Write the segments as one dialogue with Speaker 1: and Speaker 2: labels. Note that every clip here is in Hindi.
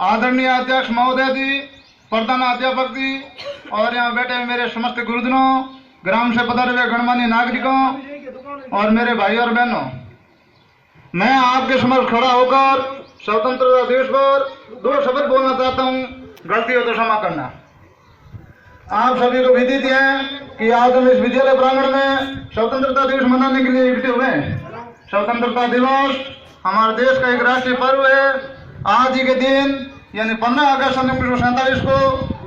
Speaker 1: आदरणीय अध्यक्ष महोदय जी, प्रधानाध्यापक जी और यहाँ बैठे मेरे समस्त गुरुजनों, ग्राम से पधारे हुए गणमान्य नागरिकों और मेरे भाई और बहनों, मैं आपके समक्ष खड़ा होकर स्वतंत्रता दिवस पर दो शब्द बोलना चाहता हूँ। गलती हो तो क्षमा करना। आप सभी को विदित है कि आज हम इस विद्यालय प्रांगण में स्वतंत्रता दिवस मनाने के लिए इकट्ठे हुए हैं। स्वतंत्रता दिवस हमारे देश का एक राष्ट्रीय पर्व है। आज ही के दिन यानी 15 अगस्त 1947 को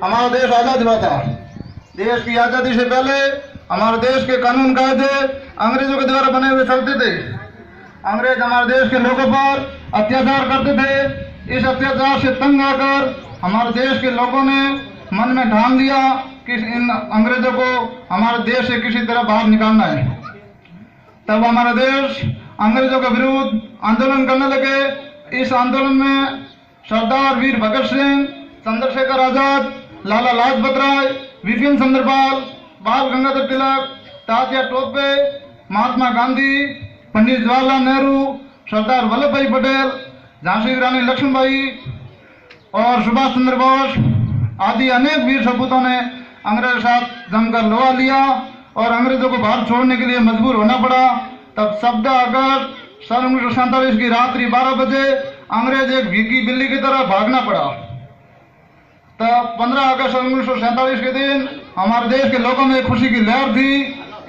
Speaker 1: हमारा देश आजाद हुआ था। देश की आजादी से पहले हमारे देश के कानून कायदे अंग्रेजों के द्वारा बने हुए चलते थे। अंग्रेज हमारे देश के लोगों पर अत्याचार करते थे। इस अत्याचार से तंग आकर हमारे देश के लोगों ने मन में ठान लिया कि इन अंग्रेजों को हमारे देश से किसी तरह बाहर निकालना है। तब हमारा देश अंग्रेजों के विरुद्ध आंदोलन करने लगे। इस आंदोलन में सरदार वीर भगत सिंह, चंद्रशेखर आजाद, लाला लाजपत राय, विपिन चंद्र पाल, बाल गंगाधर तिलक, तात्या टोपे, महात्मा गांधी, पंडित जवाहरलाल नेहरू, सरदार वल्लभ भाई पटेल, झांसी की रानी लक्ष्मीबाई और सुभाष चंद्र बोस आदि अनेक वीर सपूतों ने अंग्रेजों के साथ जमकर लोहा लिया और अंग्रेजों को बाहर छोड़ने के लिए मजबूर होना पड़ा। तब 14 अगस्त सन 1947 की रात्रि 12 बजे अंग्रेज एक भीगी बिल्ली की तरह भागना पड़ा। तब 15 अगस्त 1947 के दिन हमारे देश के लोगों में खुशी की लहर थी।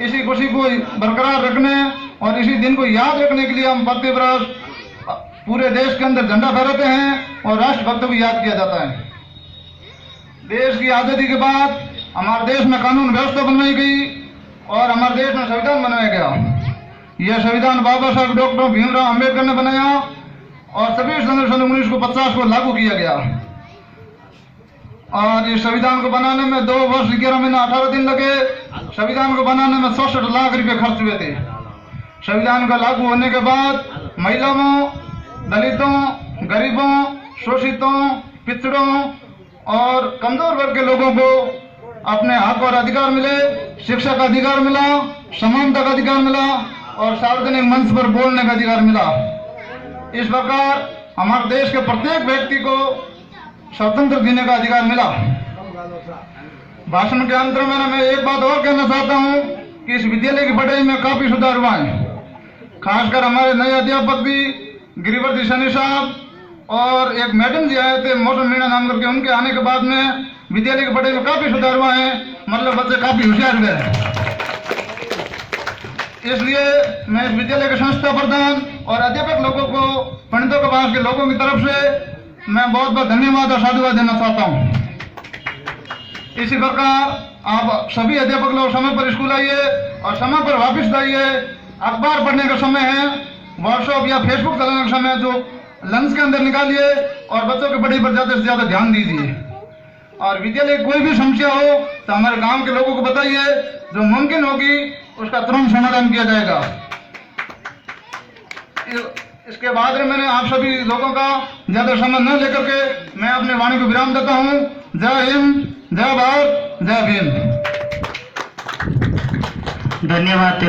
Speaker 1: इसी खुशी को बरकरार रखने और इसी दिन को याद रखने के लिए हम प्रति वर्ष पूरे देश के अंदर झंडा फहराते हैं और राष्ट्रभक्तों को याद किया जाता है। देश की आजादी के बाद हमारे देश में कानून व्यवस्था बनवाई गई और हमारे देश में संविधान बनाया गया। यह संविधान बाबा साहब डॉक्टर भीमराव अंबेडकर ने बनाया और 26 जनवरी सन 1950 को लागू किया गया। और इस संविधान को बनाने में 2 वर्ष 11 महीना 18 दिन लगे। संविधान को बनाने में 67 लाख रुपए खर्च हुए थे। संविधान का लागू होने के बाद महिलाओं, दलितों, गरीबों, शोषितों, पिछड़ों और कमजोर वर्ग के लोगों को अपने हक और अधिकार मिले। शिक्षा का अधिकार मिला, समानता का अधिकार मिला और सार्वजनिक मंच पर बोलने का अधिकार मिला। इस प्रकार हमारे देश के प्रत्येक व्यक्ति को स्वतंत्र जीने का अधिकार मिला। भाषण के अंत में मैं एक बात और कहना चाहता हूँ कि इस विद्यालय की पढ़ाई में काफी सुधार हुआ है। खासकर हमारे नए अध्यापक जी गिरिवर जी सैनी साहब और एक मैडम जी आए थे मोटर मीणा नाम करके, उनके आने के बाद में विद्यालय की पढ़ाई में काफी सुधार हुआ है। मतलब बच्चे काफी होशियार हुए हैं। इसलिए मैं इस विद्यालय के संस्था प्रधान और अध्यापक लोगों को, पंडितों के पास के लोगों की तरफ से मैं बहुत बहुत धन्यवाद और साधुवाद देना चाहता हूँ। इसी प्रकार आप सभी अध्यापक लोग समय पर स्कूल आइए और समय पर वापस जाइए। अखबार पढ़ने का समय है, व्हाट्सएप या फेसबुक चलाने का समय जो लंच के अंदर निकालिए और बच्चों की पढ़ाई पर ज्यादा से ज्यादा ध्यान दीजिए। और विद्यालय कोई भी समस्या हो तो हमारे गांव के लोगों को बताइए, जो मुमकिन होगी उसका तुरंत समाधान किया जाएगा। इसके बाद में मैंने आप सभी लोगों का ज्यादा समय न लेकर के मैं अपने वाणी को विराम देता हूँ। जय हिंद, जय भारत, जय भीम।
Speaker 2: धन्यवाद।